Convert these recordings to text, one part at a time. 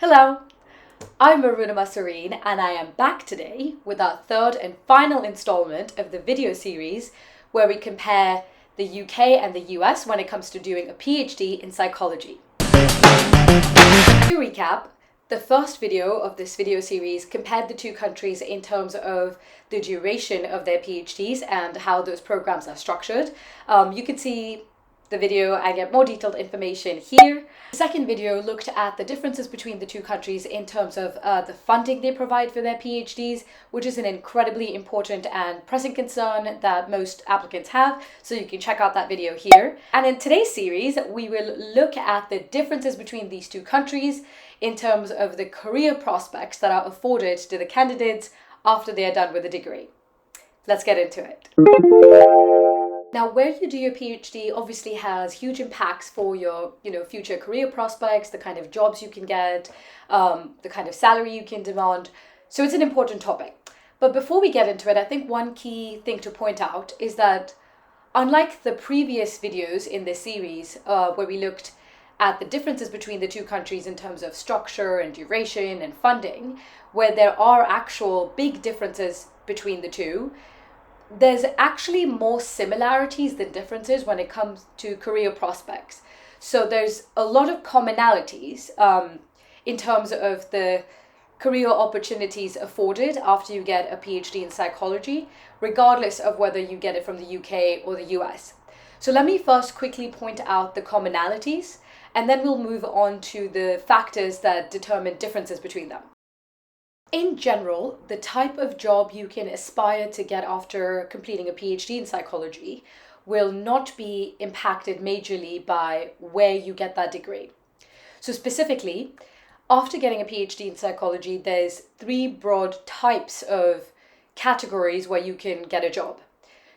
Hello, I'm Arunima Sarin and I am back today with our third and final installment of the video series where we compare the UK and the US when it comes to doing a PhD in psychology. To recap, the first video of this video series compared the two countries in terms of the duration of their PhDs and how those programs are structured. You can see the video and get more detailed information here. The second video looked at the differences between the two countries in terms of the funding they provide for their PhDs, which is an incredibly important and pressing concern that most applicants have, so you can check out that video here. And in today's series, we will look at the differences between these two countries in terms of the career prospects that are afforded to the candidates after they are done with a degree. Let's get into it. Now, where you do your PhD obviously has huge impacts for your, future career prospects, the kind of jobs you can get, the kind of salary you can demand. So it's an important topic. But before we get into it, I think one key thing to point out is that unlike the previous videos in this series, where we looked at the differences between the two countries in terms of structure and duration and funding, where there are actual big differences between the two, there's actually more similarities than differences when it comes to career prospects. So there's a lot of commonalities in terms of the career opportunities afforded after you get a PhD in psychology, regardless of whether you get it from the UK or the US. So let me first quickly point out the commonalities, and then we'll move on to the factors that determine differences between them. In general, the type of job you can aspire to get after completing a PhD in psychology will not be impacted majorly by where you get that degree. So specifically, after getting a PhD in psychology, there's three broad types of categories where you can get a job.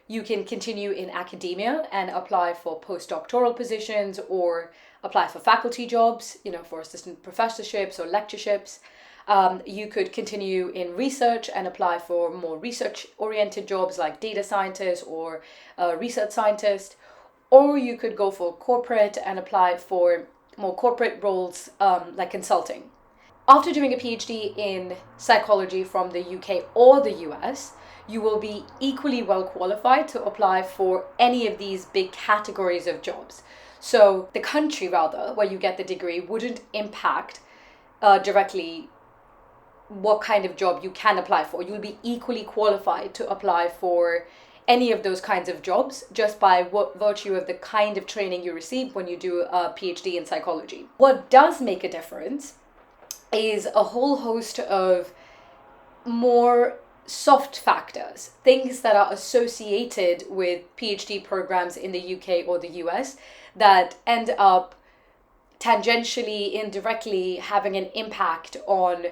You can continue in academia and apply for postdoctoral positions or apply for faculty jobs, for assistant professorships or lectureships. You could continue in research and apply for more research-oriented jobs like data scientist or research scientist, or you could go for corporate and apply for more corporate roles like consulting. After doing a PhD in psychology from the UK or the US, you will be equally well qualified to apply for any of these big categories of jobs. So the country, rather, where you get the degree wouldn't impact directly what kind of job you can apply for. You'll be equally qualified to apply for any of those kinds of jobs just by virtue of the kind of training you receive when you do a PhD in psychology. What does make a difference is a whole host of more soft factors, things that are associated with PhD programs in the UK or the US that end up tangentially, indirectly having an impact on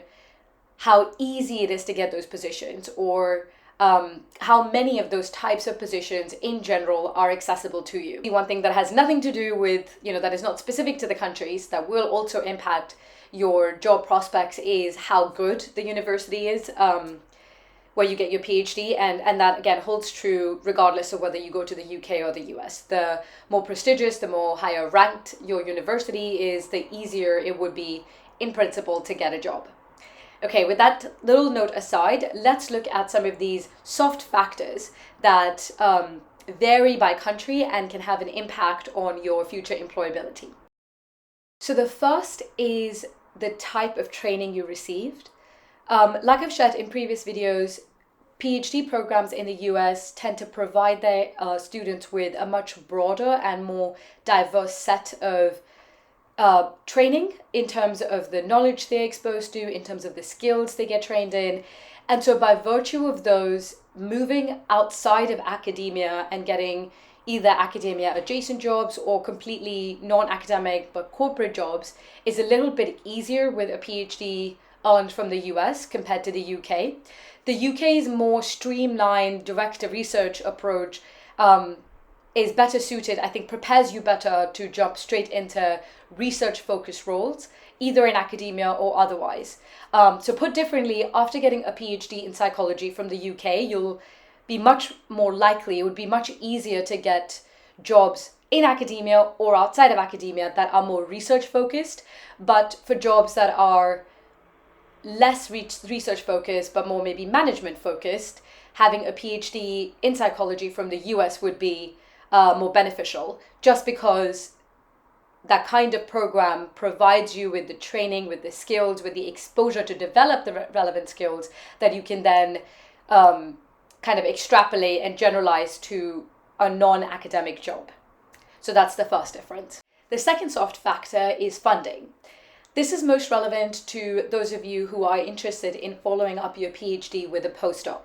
how easy it is to get those positions, or how many of those types of positions in general are accessible to you. One thing that has nothing to do with, that is not specific to the countries, that will also impact your job prospects is how good the university is where you get your PhD, and that again holds true regardless of whether you go to the UK or the US. The more prestigious, the more higher ranked your university is, the easier it would be in principle to get a job. Okay, with that little note aside, let's look at some of these soft factors that vary by country and can have an impact on your future employability. So the first is the type of training you received. Like I've shared in previous videos, PhD programs in the US tend to provide their students with a much broader and more diverse set of training in terms of the knowledge they're exposed to, in terms of the skills they get trained in. And so by virtue of those, moving outside of academia and getting either academia adjacent jobs or completely non-academic but corporate jobs is a little bit easier with a PhD earned from the US compared to the UK. The UK's more streamlined direct research approach is better suited, I think prepares you better to jump straight into research-focused roles, either in academia or otherwise. So put differently, after getting a PhD in psychology from the UK, you'll be much more likely, it would be much easier to get jobs in academia or outside of academia that are more research focused, but for jobs that are less research focused but more maybe management focused, having a PhD in psychology from the US would be more beneficial, just because that kind of program provides you with the training, with the skills, with the exposure to develop the relevant skills that you can then kind of extrapolate and generalize to a non-academic job. So that's the first difference. The second soft factor is funding. This is most relevant to those of you who are interested in following up your PhD with a postdoc.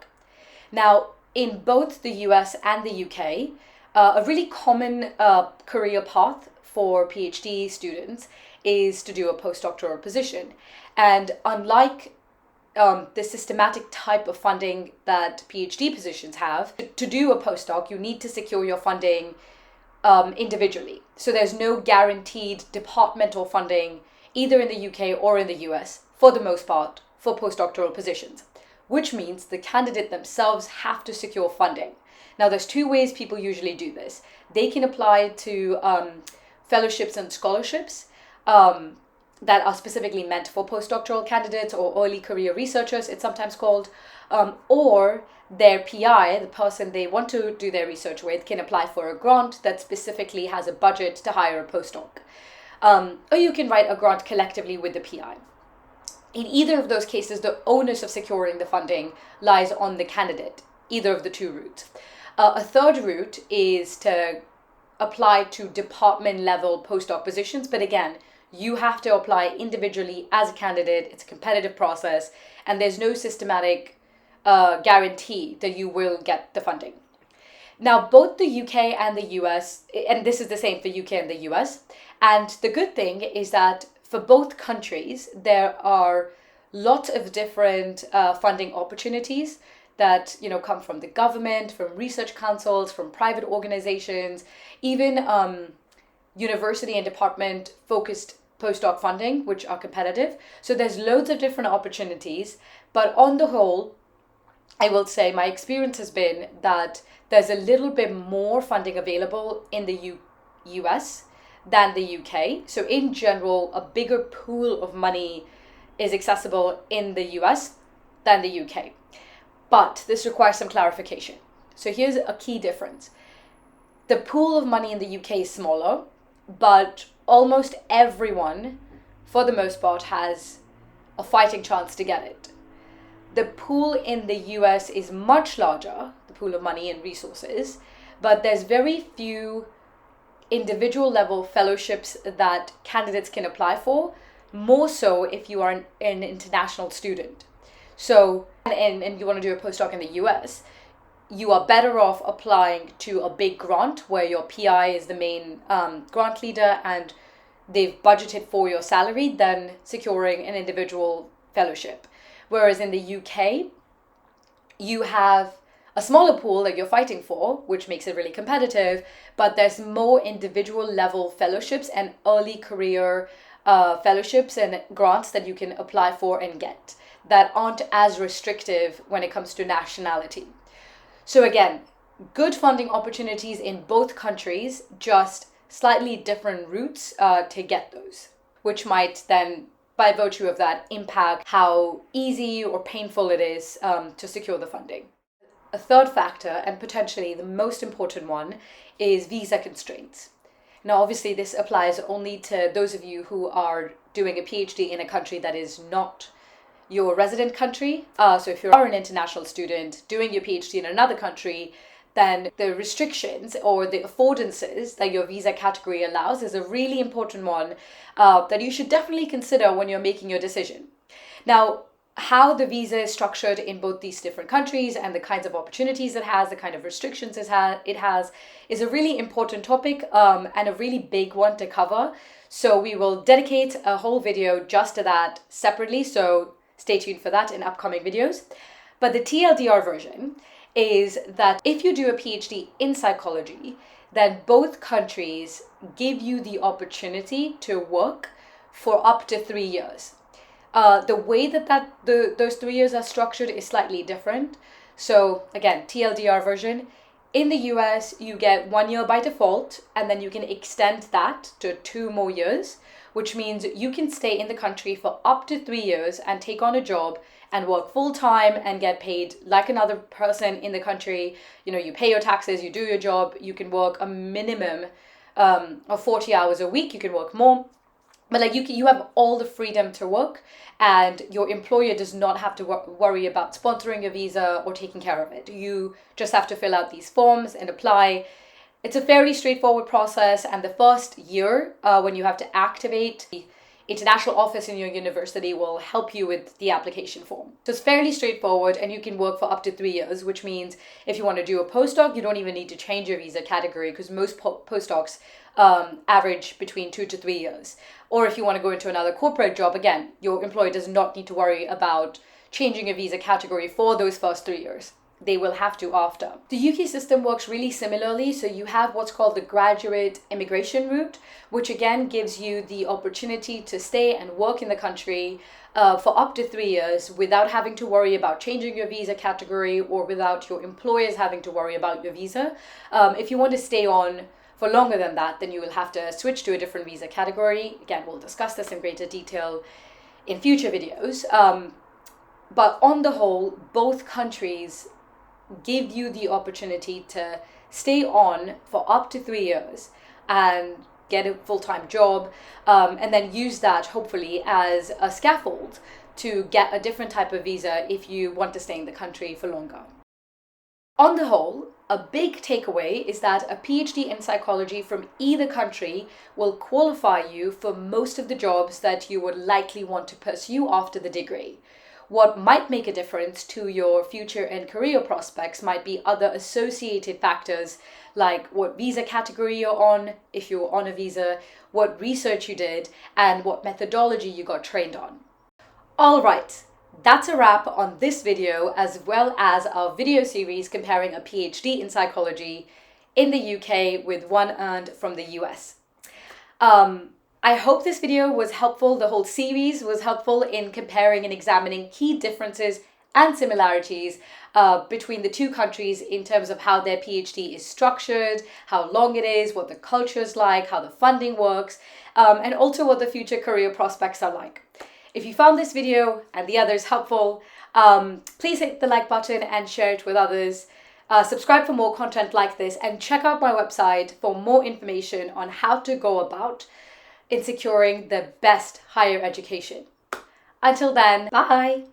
Now, in both the US and the UK, a really common career path for PhD students is to do a postdoctoral position. And unlike the systematic type of funding that PhD positions have, to do a postdoc, you need to secure your funding individually. So there's no guaranteed departmental funding either in the UK or in the US, for the most part, for postdoctoral positions, which means the candidate themselves have to secure funding. Now, there's two ways people usually do this. They can apply to fellowships and scholarships that are specifically meant for postdoctoral candidates or early career researchers, it's sometimes called, or their PI, the person they want to do their research with, can apply for a grant that specifically has a budget to hire a postdoc. Or you can write a grant collectively with the PI. In either of those cases, the onus of securing the funding lies on the candidate, either of the two routes. A third route is to apply to department level postdoc positions, but again, you have to apply individually as a candidate. It's a competitive process, and there's no systematic guarantee that you will get the funding. Now, both the UK and the US, and this is the same for UK and the US, and the good thing is that for both countries, there are lots of different funding opportunities that come from the government, from research councils, from private organizations, even university and department focused postdoc funding, which are competitive. So there's loads of different opportunities, but on the whole, I will say my experience has been that there's a little bit more funding available in the US than the UK. So in general, a bigger pool of money is accessible in the US than the UK. But this requires some clarification. So here's a key difference. The pool of money in the UK is smaller, but almost everyone, for the most part, has a fighting chance to get it. The pool in the US is much larger, the pool of money and resources, but there's very few individual level fellowships that candidates can apply for, more so if you are an international student. So, and you want to do a postdoc in the US, you are better off applying to a big grant where your PI is the main grant leader and they've budgeted for your salary than securing an individual fellowship. Whereas in the UK, you have a smaller pool that you're fighting for, which makes it really competitive, but there's more individual level fellowships and early career fellowships and grants that you can apply for and get that aren't as restrictive when it comes to nationality. So again, good funding opportunities in both countries, just slightly different routes to get those, which might then, by virtue of that, impact how easy or painful it is to secure the funding. A third factor, and potentially the most important one, is visa constraints. Now, obviously, this applies only to those of you who are doing a PhD in a country that is not your resident country. So if you are an international student doing your PhD in another country, then the restrictions or the affordances that your visa category allows is a really important one that you should definitely consider when you're making your decision. Now, how the visa is structured in both these different countries and the kinds of opportunities it has, the kind of restrictions it has, is a really important topic and a really big one to cover. So we will dedicate a whole video just to that separately. So stay tuned for that in upcoming videos. But the TLDR version is that if you do a PhD in psychology, then both countries give you the opportunity to work for up to 3 years. The way that those 3 years are structured is slightly different. So again, TLDR version, In the US, you get 1 year by default, and then you can extend that to 2 more years, which means you can stay in the country for up to 3 years and take on a job and work full time and get paid like another person in the country. You know, you pay your taxes, you do your job, you can work a minimum of 40 hours a week, you can work more. But like you have all the freedom to work, and your employer does not have to worry about sponsoring a visa or taking care of it. You just have to fill out these forms and apply. It's a fairly straightforward process, and the first year, when you have to activate, the international office in your university will help you with the application form. So it's fairly straightforward, and you can work for up to 3 years, which means if you want to do a postdoc, you don't even need to change your visa category, because most postdocs average between 2 to 3 years. Or if you want to go into another corporate job, again, your employer does not need to worry about changing a visa category for those first 3 years. They will have to after. The UK system works really similarly. So you have what's called the graduate immigration route, which again gives you the opportunity to stay and work in the country for up to 3 years without having to worry about changing your visa category or without your employers having to worry about your visa. If you want to stay on for longer than that, then you will have to switch to a different visa category. Again, we'll discuss this in greater detail in future videos. But on the whole, both countries give you the opportunity to stay on for up to 3 years and get a full-time job, and then use that hopefully as a scaffold to get a different type of visa if you want to stay in the country for longer. On the whole, a big takeaway is that a PhD in psychology from either country will qualify you for most of the jobs that you would likely want to pursue after the degree. What might make a difference to your future and career prospects might be other associated factors, like what visa category you're on, if you're on a visa, what research you did, and what methodology you got trained on. All right. That's a wrap on this video, as well as our video series comparing a PhD in psychology in the UK with one earned from the US. I hope this video was helpful. The whole series was helpful in comparing and examining key differences and similarities between the two countries in terms of how their PhD is structured, how long it is, what the culture is like, how the funding works, and also what the future career prospects are like. If you found this video and the others helpful, please hit the like button and share it with others. Subscribe for more content like this, and check out my website for more information on how to go about in securing the best higher education. Until then, bye!